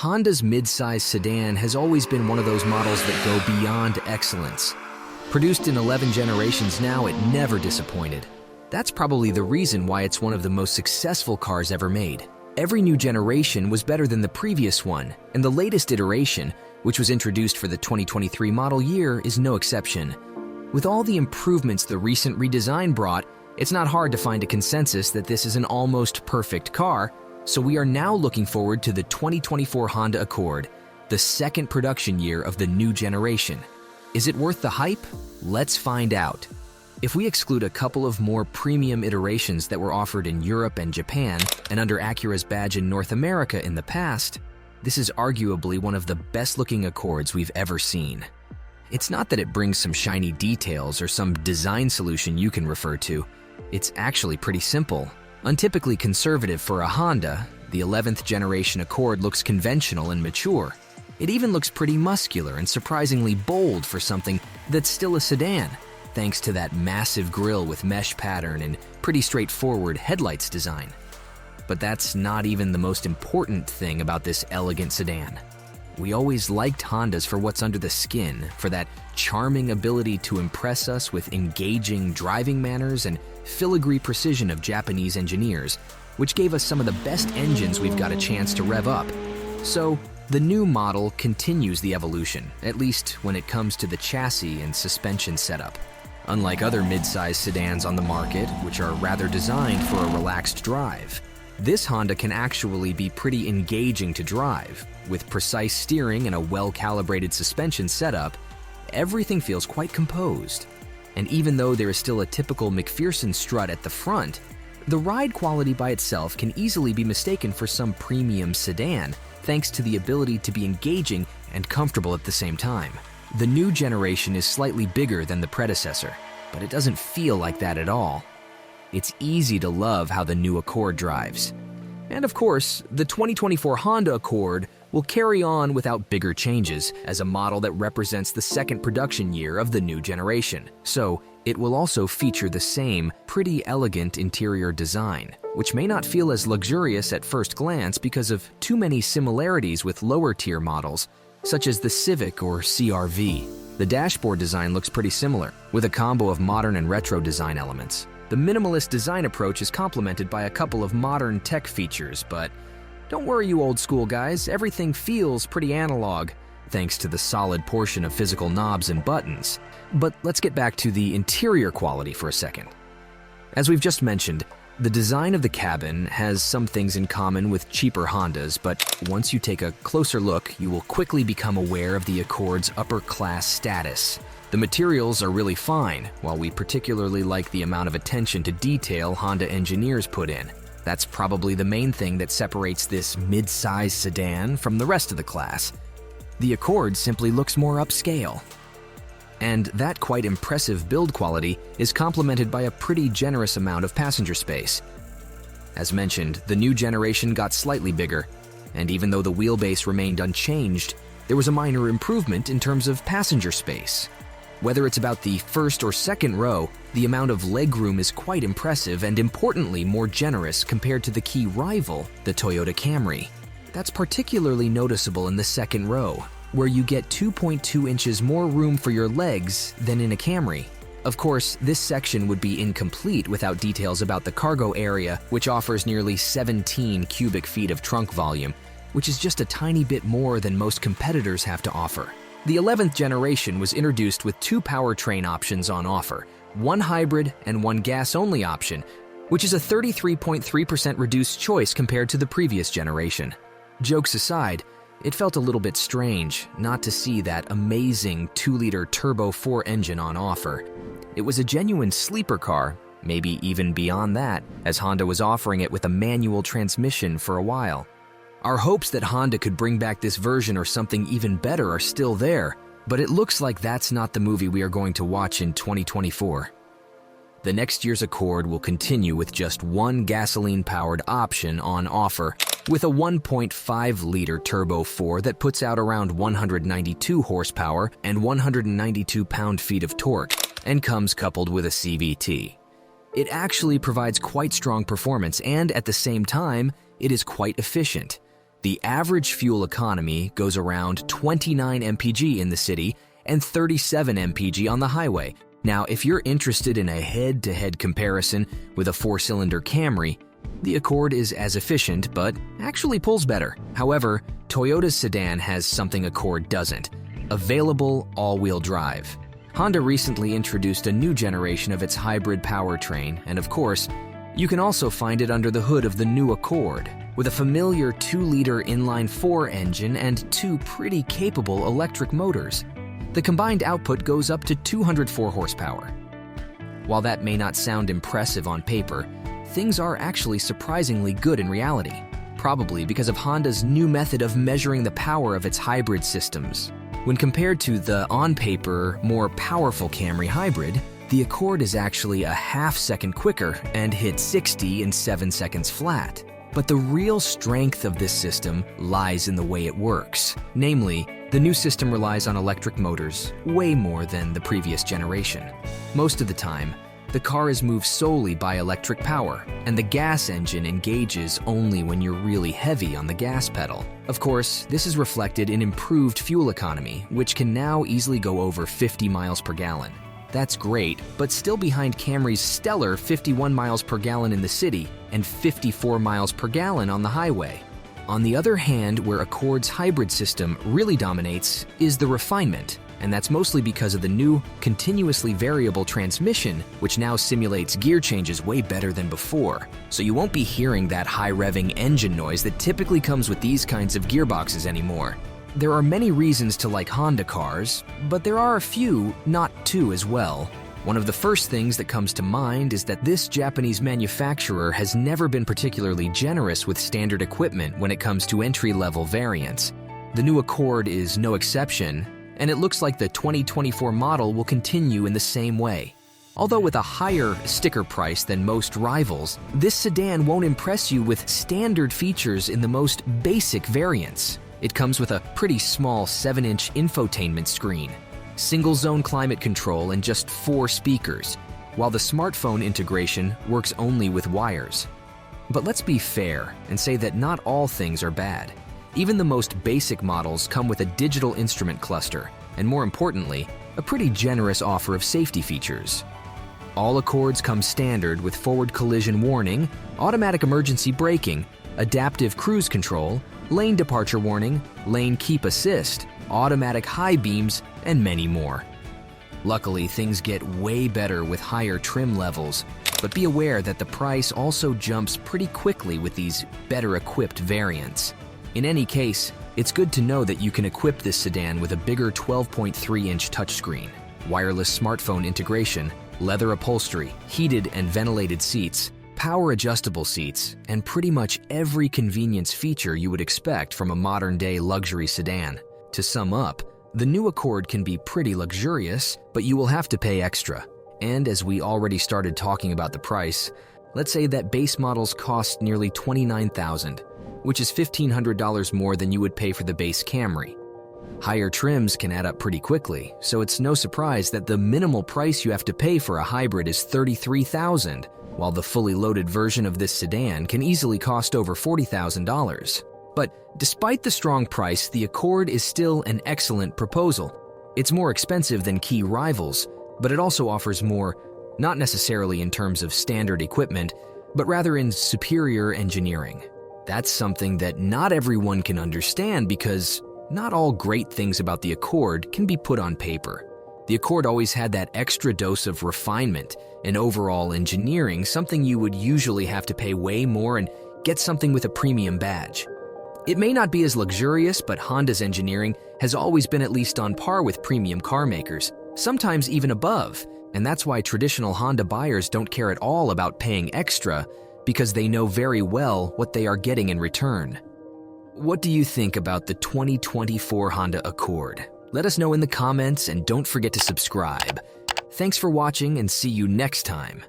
Honda's mid-size sedan has always been one of those models that go beyond excellence. Produced in 11 generations now, it never disappointed. That's probably the reason why it's one of the most successful cars ever made. Every new generation was better than the previous one, and the latest iteration, which was introduced for the 2023 model year, is no exception. With all the improvements the recent redesign brought, it's not hard to find a consensus that this is an almost perfect car, so we are now looking forward to the 2024 Honda Accord, the second production year of the new generation. Is it worth the hype? Let's find out. If we exclude a couple of more premium iterations that were offered in Europe and Japan and under Acura's badge in North America in the past, this is arguably one of the best-looking Accords we've ever seen. It's not that it brings some shiny details or some design solution you can refer to. It's actually pretty simple. Untypically conservative for a Honda, the 11th generation Accord looks conventional and mature. It even looks pretty muscular and surprisingly bold for something that's still a sedan, thanks to that massive grille with mesh pattern and pretty straightforward headlights design. But that's not even the most important thing about this elegant sedan. We always liked Hondas for what's under the skin, for that charming ability to impress us with engaging driving manners and filigree precision of Japanese engineers, which gave us some of the best engines we've got a chance to rev up. So, the new model continues the evolution, at least when it comes to the chassis and suspension setup. Unlike other mid-size sedans on the market, which are rather designed for a relaxed drive, this Honda can actually be pretty engaging to drive. With precise steering and a well-calibrated suspension setup, everything feels quite composed. And even though there is still a typical McPherson strut at the front, the ride quality by itself can easily be mistaken for some premium sedan, thanks to the ability to be engaging and comfortable at the same time. The new generation is slightly bigger than the predecessor, but it doesn't feel like that at all. It's easy to love how the new Accord drives. And of course, the 2024 Honda Accord will carry on without bigger changes as a model that represents the second production year of the new generation. So, it will also feature the same pretty elegant interior design, which may not feel as luxurious at first glance because of too many similarities with lower-tier models, such as the Civic or CR-V. The dashboard design looks pretty similar, with a combo of modern and retro design elements. The minimalist design approach is complemented by a couple of modern tech features, but don't worry, you old school guys, everything feels pretty analog, thanks to the solid portion of physical knobs and buttons. But let's get back to the interior quality for a second. As we've just mentioned, the design of the cabin has some things in common with cheaper Hondas, but once you take a closer look, you will quickly become aware of the Accord's upper-class status. The materials are really fine, while we particularly like the amount of attention to detail Honda engineers put in. That's probably the main thing that separates this mid-size sedan from the rest of the class. The Accord simply looks more upscale. And that quite impressive build quality is complemented by a pretty generous amount of passenger space. As mentioned, the new generation got slightly bigger, and even though the wheelbase remained unchanged, there was a minor improvement in terms of passenger space. Whether it's about the first or second row, the amount of legroom is quite impressive and importantly more generous compared to the key rival, the Toyota Camry. That's particularly noticeable in the second row, where you get 2.2 inches more room for your legs than in a Camry. Of course, this section would be incomplete without details about the cargo area, which offers nearly 17 cubic feet of trunk volume, which is just a tiny bit more than most competitors have to offer. The 11th generation was introduced with two powertrain options on offer, one hybrid and one gas-only option, which is a 33.3% reduced choice compared to the previous generation. Jokes aside, it felt a little bit strange not to see that amazing 2-liter Turbo 4 engine on offer. It was a genuine sleeper car, maybe even beyond that, as Honda was offering it with a manual transmission for a while. Our hopes that Honda could bring back this version or something even better are still there, but it looks like that's not the movie we are going to watch in 2024. The next year's Accord will continue with just one gasoline-powered option on offer, with a 1.5-liter Turbo 4 that puts out around 192 horsepower and 192 pound-feet of torque, and comes coupled with a CVT. It actually provides quite strong performance, and at the same time, it is quite efficient. The average fuel economy goes around 29 mpg in the city and 37 mpg on the highway. Now, if you're interested in a head-to-head comparison with a 4-cylinder Camry, the Accord is as efficient, but actually pulls better. However, Toyota's sedan has something Accord doesn't: available all-wheel drive. Honda recently introduced a new generation of its hybrid powertrain, and of course, you can also find it under the hood of the new Accord, with a familiar 2-liter inline-4 engine and 2 pretty capable electric motors. The combined output goes up to 204 horsepower. While that may not sound impressive on paper, things are actually surprisingly good in reality, probably because of Honda's new method of measuring the power of its hybrid systems. When compared to the, on paper, more powerful Camry hybrid, the Accord is actually a half-second quicker and hit 60 in 7 seconds flat. But the real strength of this system lies in the way it works. Namely, the new system relies on electric motors way more than the previous generation. Most of the time, the car is moved solely by electric power, and the gas engine engages only when you're really heavy on the gas pedal. Of course, this is reflected in improved fuel economy, which can now easily go over 50 miles per gallon. That's great, but still behind Camry's stellar 51 miles per gallon in the city and 54 miles per gallon on the highway. On the other hand, where Accord's hybrid system really dominates is the refinement, and that's mostly because of the new, continuously variable transmission, which now simulates gear changes way better than before. So you won't be hearing that high-revving engine noise that typically comes with these kinds of gearboxes anymore. There are many reasons to like Honda cars, but there are a few not to as well. One of the first things that comes to mind is that this Japanese manufacturer has never been particularly generous with standard equipment when it comes to entry-level variants. The new Accord is no exception, and it looks like the 2024 model will continue in the same way. Although with a higher sticker price than most rivals, this sedan won't impress you with standard features in the most basic variants. It comes with a pretty small 7-inch infotainment screen, single-zone climate control, and just 4 speakers, while the smartphone integration works only with wires. But let's be fair and say that not all things are bad. Even the most basic models come with a digital instrument cluster, and more importantly, a pretty generous offer of safety features. All Accords come standard with forward collision warning, automatic emergency braking, adaptive cruise control, lane departure warning, lane keep assist, automatic high beams, and many more. Luckily, things get way better with higher trim levels, but be aware that the price also jumps pretty quickly with these better-equipped variants. In any case, it's good to know that you can equip this sedan with a bigger 12.3-inch touchscreen, wireless smartphone integration, leather upholstery, heated and ventilated seats, power-adjustable seats, and pretty much every convenience feature you would expect from a modern-day luxury sedan. To sum up, the new Accord can be pretty luxurious, but you will have to pay extra. And as we already started talking about the price, let's say that base models cost nearly $29,000, which is $1,500 more than you would pay for the base Camry. Higher trims can add up pretty quickly, so it's no surprise that the minimal price you have to pay for a hybrid is $33,000, while the fully loaded version of this sedan can easily cost over $40,000. But despite the strong price, the Accord is still an excellent proposal. It's more expensive than key rivals, but it also offers more, not necessarily in terms of standard equipment, but rather in superior engineering. That's something that not everyone can understand because not all great things about the Accord can be put on paper. The Accord always had that extra dose of refinement and overall engineering, something you would usually have to pay way more and get something with a premium badge. It may not be as luxurious, but Honda's engineering has always been at least on par with premium car makers, sometimes even above, and that's why traditional Honda buyers don't care at all about paying extra because they know very well what they are getting in return. What do you think about the 2024 Honda Accord? Let us know in the comments and don't forget to subscribe. Thanks for watching and see you next time.